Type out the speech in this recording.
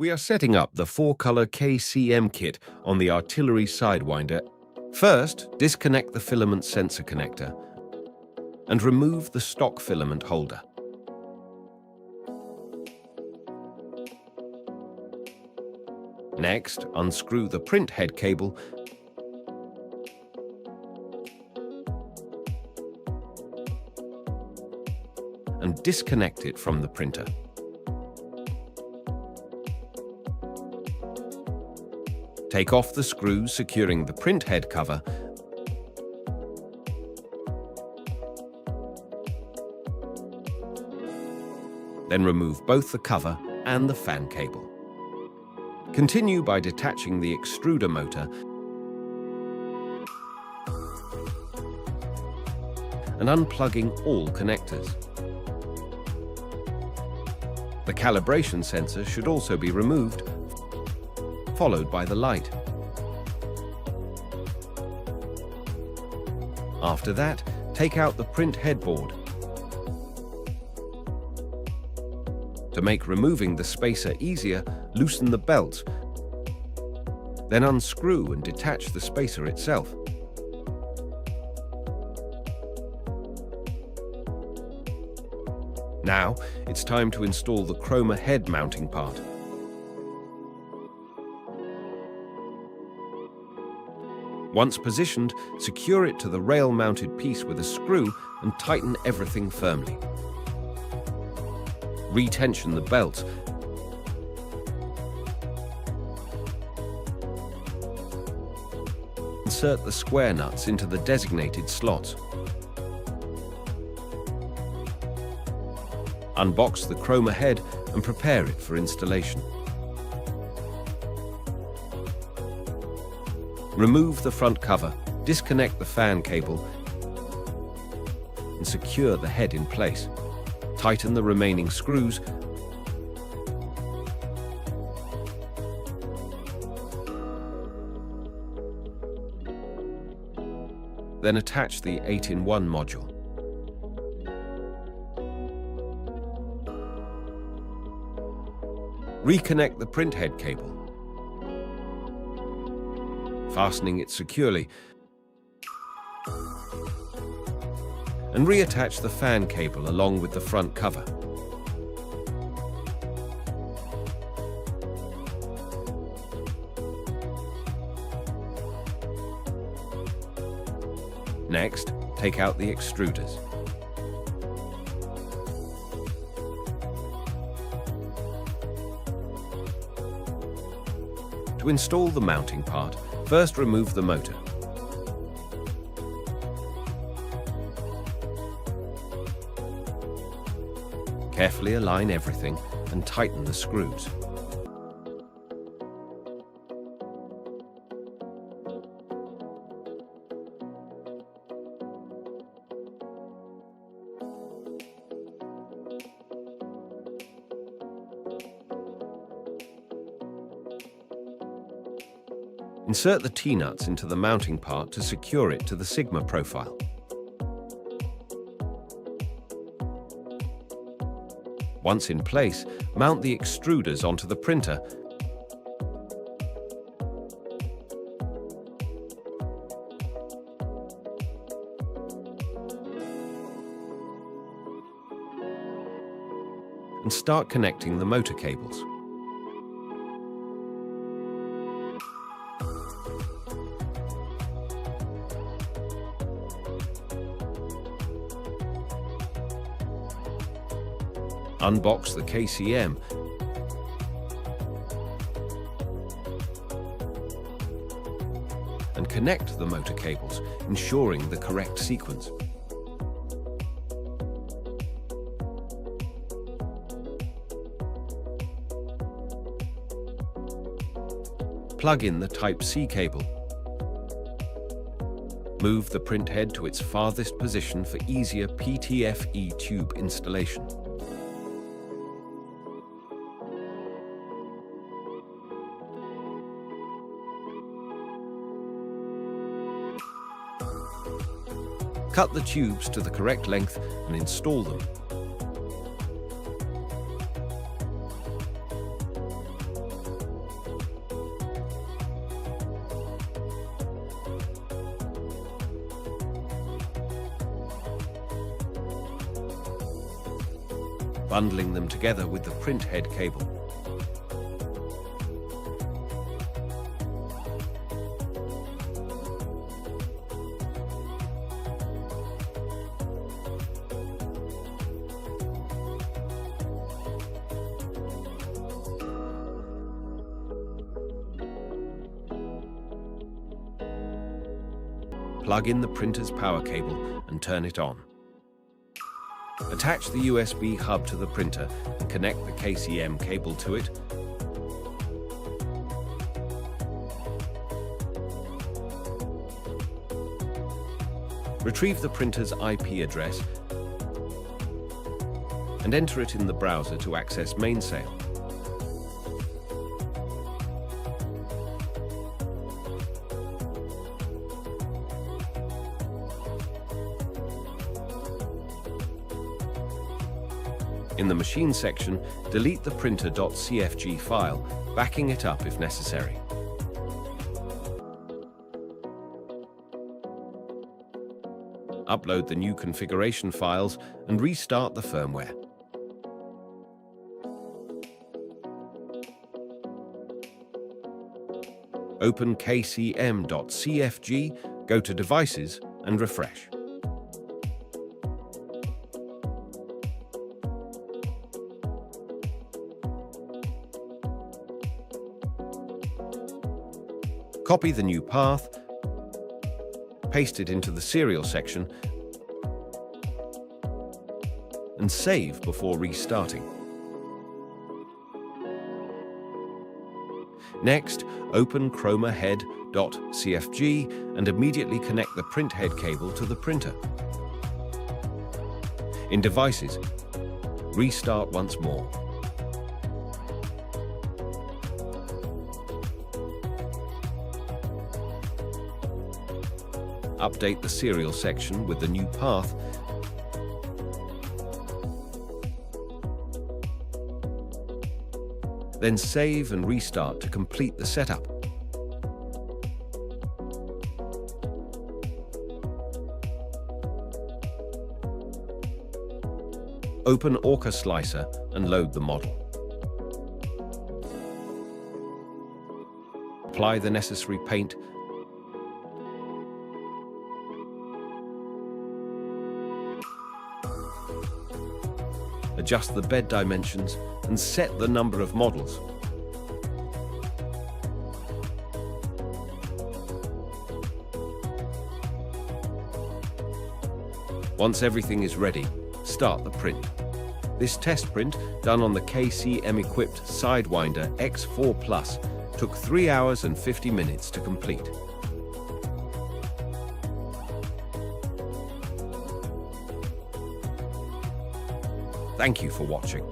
We are setting up the 4-color KCM kit on the Artillery Sidewinder. First, disconnect the filament sensor connector and remove the stock filament holder. Next, unscrew the printhead cable and disconnect it from the printer. Take off the screws securing the printhead cover then remove both the cover and the fan cable. Continue by detaching the extruder motor and unplugging all connectors. The calibration sensor should also be removed, followed by the light. After that, take out the print headboard. To make removing the spacer easier, loosen the belt, then unscrew and detach the spacer itself. Now, it's time to install the ChromaHead mounting part. Once positioned, secure it to the rail-mounted piece with a screw and tighten everything firmly. Retension the belt. Insert the square nuts into the designated slots. Unbox the ChromaHead and prepare it for installation. Remove the front cover, disconnect the fan cable, and secure the head in place. Tighten the remaining screws, then attach the 8-in-1 module. Reconnect the printhead cable, fastening it securely, and reattach the fan cable along with the front cover. Next, take out the extruders. To install the mounting part, first remove the motor. Carefully align everything and tighten the screws. Insert the T-nuts into the mounting part to secure it to the Sigma profile. Once in place, mount the extruders onto the printer and start connecting the motor cables. Unbox the KCM and connect the motor cables, ensuring the correct sequence. Plug in the Type-C cable. Move the printhead to its farthest position for easier PTFE tube installation. Cut the tubes to the correct length and install them. bundling them together with the printhead cable. Plug in the printer's power cable and turn it on. Attach the USB hub to the printer and connect the KCM cable to it. Retrieve the printer's IP address and enter it in the browser to access Mainsail. In the machine section, delete the printer.cfg file, backing it up if necessary. Upload the new configuration files and restart the firmware. Open kcm.cfg, go to Devices and refresh. Copy the new path, paste it into the serial section, and save before restarting. Next, open ChromaHead.cfg and immediately connect the printhead cable to the printer. In Devices, restart once more. Update the serial section with the new path, then save and restart to complete the setup. Open Orca Slicer and load the model. Apply the necessary paint adjust the bed dimensions, and set the number of models. Once everything is ready, start the print. This test print, done on the KCM-equipped Sidewinder X4 Plus, took 3 hours and 50 minutes to complete. Thank you for watching.